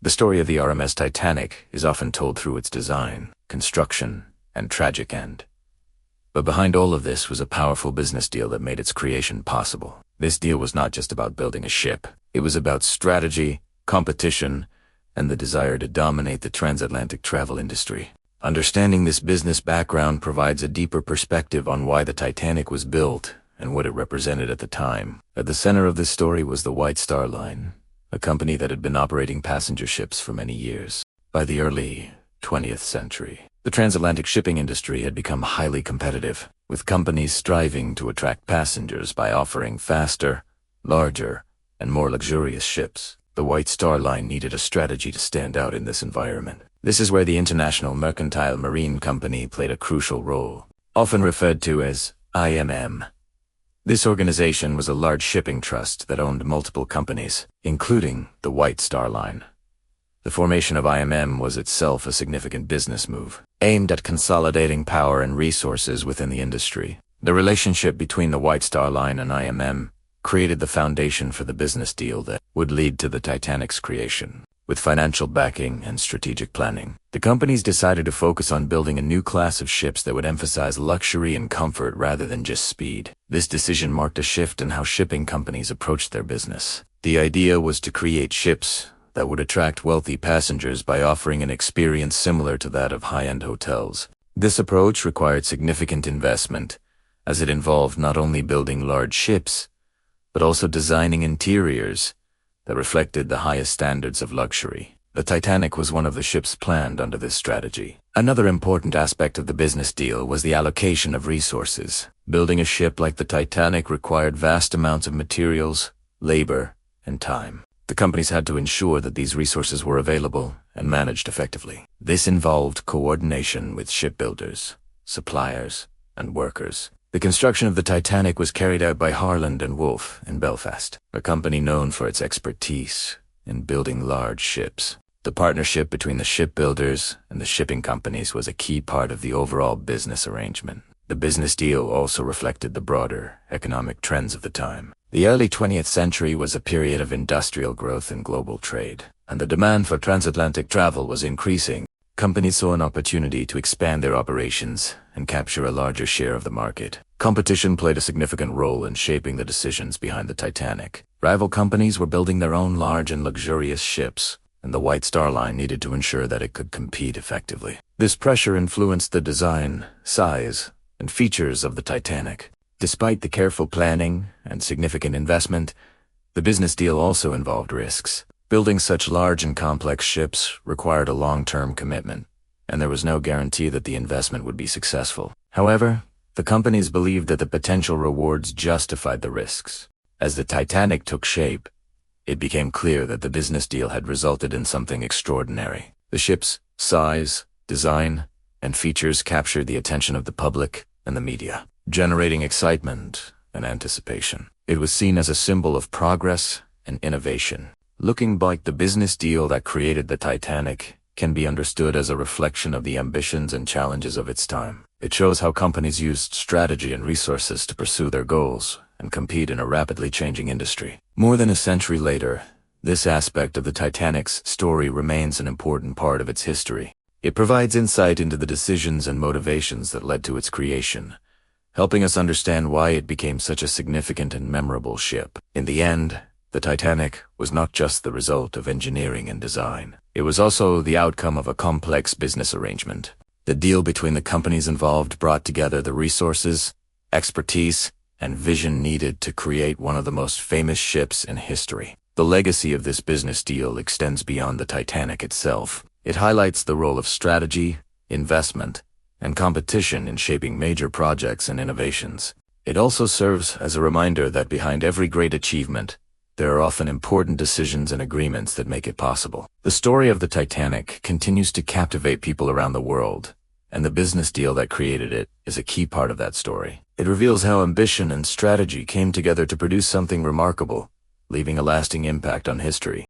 The story of the RMS Titanic is often told through its design, construction, and tragic end. But behind all of this was a powerful business deal that made its creation possible. This deal was not just about building a ship. It was about strategy, competition, and the desire to dominate the transatlantic travel industry. Understanding this business background provides a deeper perspective on why the Titanic was built and what it represented at the time. At the center of this story was the White Star Line, a company that had been operating passenger ships for many years. By the early 20th century, the transatlantic shipping industry had become highly competitive, with companies striving to attract passengers by offering faster, larger, and more luxurious ships. The White Star Line needed a strategy to stand out in this environment. This is where the International Mercantile Marine Company played a crucial role, often referred to as IMM. This organization was a large shipping trust that owned multiple companies, including the White Star Line. The formation of IMM was itself a significant business move, aimed at consolidating power and resources within the industry. The relationship between the White Star Line and IMM created the foundation for the business deal that would lead to the Titanic's creation. With financial backing and strategic planning, the companies decided to focus on building a new class of ships that would emphasize luxury and comfort rather than just speed. This decision marked a shift in how shipping companies approached their business. The idea was to create ships that would attract wealthy passengers by offering an experience similar to that of high-end hotels. This approach required significant investment, as it involved not only building large ships, but also designing interiors that reflected the highest standards of luxury. The Titanic was one of the ships planned under this strategy. Another important aspect of the business deal was the allocation of resources. Building a ship like the Titanic required vast amounts of materials, labor, and time. The companies had to ensure that these resources were available and managed effectively. This involved coordination with shipbuilders, suppliers, and workers. The construction of the Titanic was carried out by Harland and Wolff in Belfast, a company known for its expertise in building large ships. The partnership between the shipbuilders and the shipping companies was a key part of the overall business arrangement. The business deal also reflected the broader economic trends of the time. The early 20th century was a period of industrial growth and global trade, and the demand for transatlantic travel was increasing. Companies saw an opportunity to expand their operations and capture a larger share of the market. Competition played a significant role in shaping the decisions behind the Titanic. Rival companies were building their own large and luxurious ships, and the White Star Line needed to ensure that it could compete effectively. This pressure influenced the design, size, and features of the Titanic. Despite the careful planning and significant investment, the business deal also involved risks. Building such large and complex ships required a long-term commitment, and there was no guarantee that the investment would be successful. However, the companies believed that the potential rewards justified the risks. As the Titanic took shape, it became clear that the business deal had resulted in something extraordinary. The ship's size, design, and features captured the attention of the public and the media, generating excitement and anticipation. It was seen as a symbol of progress and innovation. Looking back, the business deal that created the Titanic can be understood as a reflection of the ambitions and challenges of its time. It shows how companies used strategy and resources to pursue their goals and compete in a rapidly changing industry. More than a century later, this aspect of the Titanic's story remains an important part of its history. It provides insight into the decisions and motivations that led to its creation, helping us understand why it became such a significant and memorable ship. In the end, the Titanic was not just the result of engineering and design. It was also the outcome of a complex business arrangement. The deal between the companies involved brought together the resources, expertise, and vision needed to create one of the most famous ships in history. The legacy of this business deal extends beyond the Titanic itself. It highlights the role of strategy, investment, and competition in shaping major projects and innovations. It also serves as a reminder that behind every great achievement, there are often important decisions and agreements that make it possible. The story of the Titanic continues to captivate people around the world, and the business deal that created it is a key part of that story. It reveals how ambition and strategy came together to produce something remarkable, leaving a lasting impact on history.